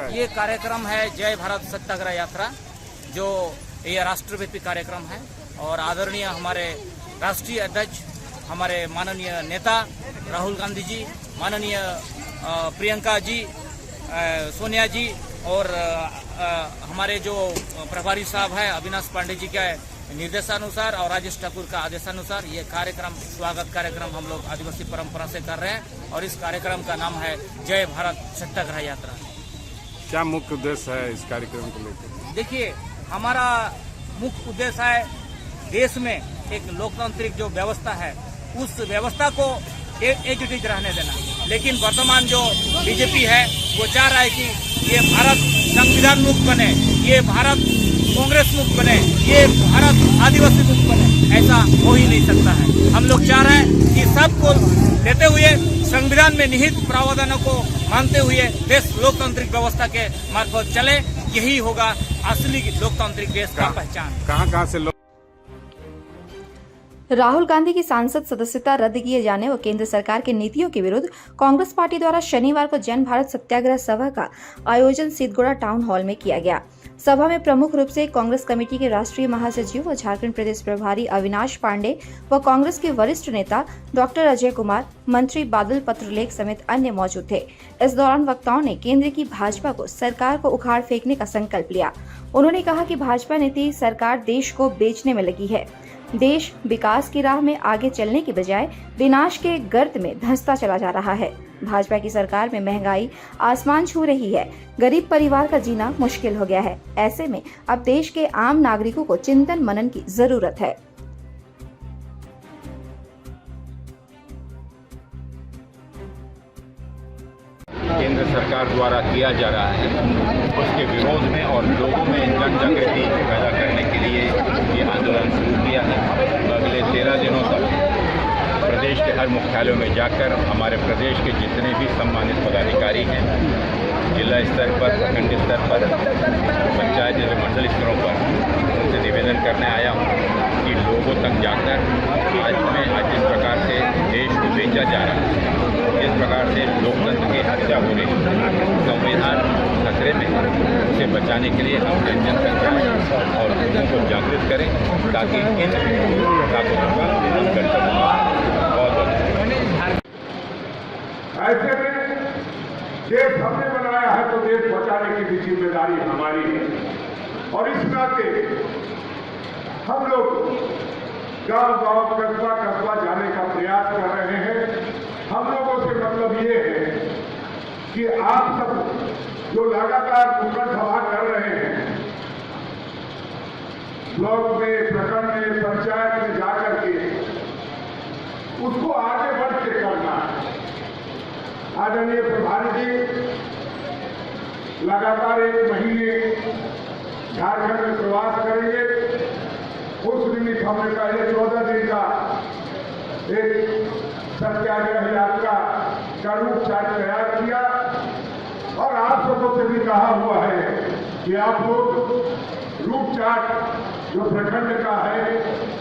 है? ये कार्यक्रम है जय भारत सत्याग्रह यात्रा, जो ये राष्ट्रव्यापी कार्यक्रम है और आदरणीय हमारे राष्ट्रीय अध्यक्ष, हमारे माननीय नेता राहुल गांधी जी, माननीय प्रियंका जी, सोनिया जी और हमारे जो प्रभारी साहब है अविनाश पांडे जी के निर्देशानुसार और राजेश ठाकुर का आदेशानुसार ये कार्यक्रम, स्वागत कार्यक्रम हम लोग आदिवासी परंपरा से कर रहे हैं और इस कार्यक्रम का नाम है जय भारत सत्याग्रह यात्रा। क्या मुख्य उद्देश्य है इस कार्यक्रम को लेकर? देखिए, हमारा मुख्य उद्देश्य है देश में एक लोकतांत्रिक जो व्यवस्था है उस व्यवस्था को एकजुट रहने देना, लेकिन वर्तमान जो बीजेपी है वो चाह रहा है कि ये भारत संविधान मुक्त बने, ये भारत कांग्रेस मुक्त बने, ये भारत आदिवासी मुक्त बने। ऐसा हो ही नहीं सकता है। हम लोग चाह रहे हैं कि सबको देते हुए संविधान में निहित प्रावधानों को मानते हुए देश लोकतांत्रिक व्यवस्था के मार्फत चले, यही होगा असली लोकतांत्रिक देश का पहचान। कहाँ से लोग राहुल गांधी की सांसद सदस्यता रद्द किए जाने व केंद्र सरकार की नीतियों के विरुद्ध कांग्रेस पार्टी द्वारा शनिवार को जन भारत सत्याग्रह सभा का आयोजन सिद्धगोड़ा टाउन हॉल में किया गया। सभा में प्रमुख रूप से कांग्रेस कमेटी के राष्ट्रीय महासचिव व झारखंड प्रदेश प्रभारी अविनाश पांडे व कांग्रेस के वरिष्ठ नेता डॉक्टर अजय कुमार, मंत्री बादल पत्रलेख समेत अन्य मौजूद थे। इस दौरान वक्ताओं ने केंद्र की भाजपा को सरकार को उखाड़ फेंकने का संकल्प लिया। उन्होंने कहा कि भाजपा नीति सरकार देश को बेचने में लगी है। देश विकास की राह में आगे चलने की बजाय विनाश के गर्त में धंसता चला जा रहा है। भाजपा की सरकार में महंगाई आसमान छू रही है, गरीब परिवार का जीना मुश्किल हो गया है। ऐसे में अब देश के आम नागरिकों को चिंतन मनन की जरूरत है। केंद्र सरकार द्वारा किया जा रहा है उसके विरोध में और लोगों में जन जागृति पैदा करने के लिए ये आंदोलन शुरू किया है। अगले 13 दिनों तक प्रदेश के हर मुख्यालयों में जाकर हमारे प्रदेश के जितने भी सम्मानित पदाधिकारी हैं, जिला स्तर पर, प्रखंड स्तर पर, पंचायत एवं मंडल स्तरों पर उनसे निवेदन करने आया हूँ कि लोगों तक जाकर आज जिस प्रकार से देश को बेचा जा रहा है, जिस प्रकार से लोकतंत्र की हत्या हो रही है, संविधान खतरे में, उसे बचाने के लिए हम जन तक जाएं और लोगों को जागृत करें ताकि इन ताकतों का विरोध कर सकें। ऐसे में देश हमने बनाया है तो देश बचाने की भी जिम्मेदारी हमारी है और इस नाते हम लोग गांव-गांव, कस्बा जाने का प्रयास कर रहे हैं। हम लोगों से मतलब ये है कि आप सब जो लगातार नुक्कड़ सभा कर रहे हैं, ब्लॉक में, प्रखंड में, पंचायत में जाकर के उसको आगे बढ़ के करना है। आदरणीय प्रभारी जी लगातार 1 महीने झारखंड में प्रवास करेंगे। उस निमित्त हमने पहले 14 दिन का एक सत्याग्रह यात्रा का रूप चार्ट तैयार किया और आप सबों से भी कहा हुआ है कि आप लोग रूप चार्ट जो प्रखंड का है,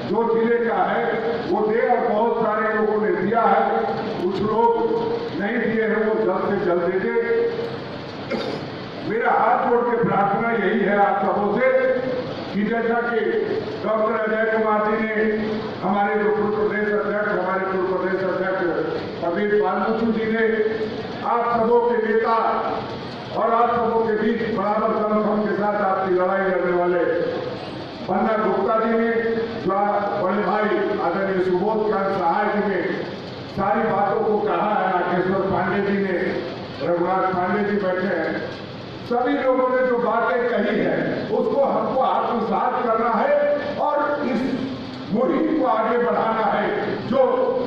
जो जिले का है, वो दे और बहुत सारे लोगों ने दिया है। कुछ लोग नहीं दिए हैं, वो जल्द से जल्द दे दे। मेरा हाथ जोड़ के प्रार्थना यही है आप सबों से कि जैसा कि डॉक्टर अजय कुमार जी ने, हमारे जो पूर्व प्रदेश अध्यक्ष, हमारे पूर्व प्रदेश अध्यक्ष प्रदीप बालमुचू जी ने, आप सबों के नेता और आप सबों के बीच बराबर दमखम के साथ आपकी लड़ाई लड़ने वाले बन्ना गुप्ता जी ने, जो बड़े भाई आदरणीय सुबोध कांत सहाय जी ने सारी बातों को कहा है, राकेश्वर पांडे जी ने, रघुनाथ पांडे जी बैठे हैं, सभी लोगों ने जो बातें कही है उसको हमको आत्मसात करना है और इस मुहिम को आगे बढ़ाना है। जो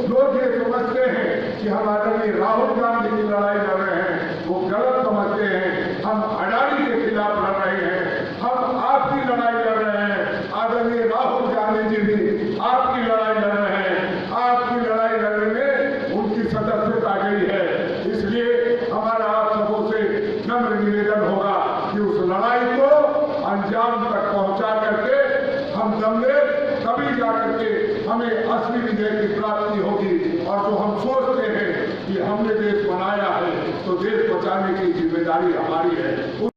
लोग ये समझते हैं कि हम आदरणीय राहुल गांधी की लड़ाई लड़ रहे हैं, वो गलत समझते हैं। हम अडानी के खिलाफ लड़ रहे हैं, हम आपकी लड़ाई लड़ रहे हैं। आदरणीय राहुल गांधी जी भी आपकी लड़ाई लड़ रहे हैं। आपकी लड़ाई लड़ने में उनकी सदस्यता गई है। इसलिए हमारा आप सबों से नम्र निवेदन होगा कि उस लड़ाई को अंजाम तक पहुंचा करके हम दम ले, तभी जाकर के हमें असली विजय की प्राप्ति होगी। और जो हम सोचते हैं कि हमने देश देश बनाया है तो देश बचाने की जिम्मेदारी हमारी है।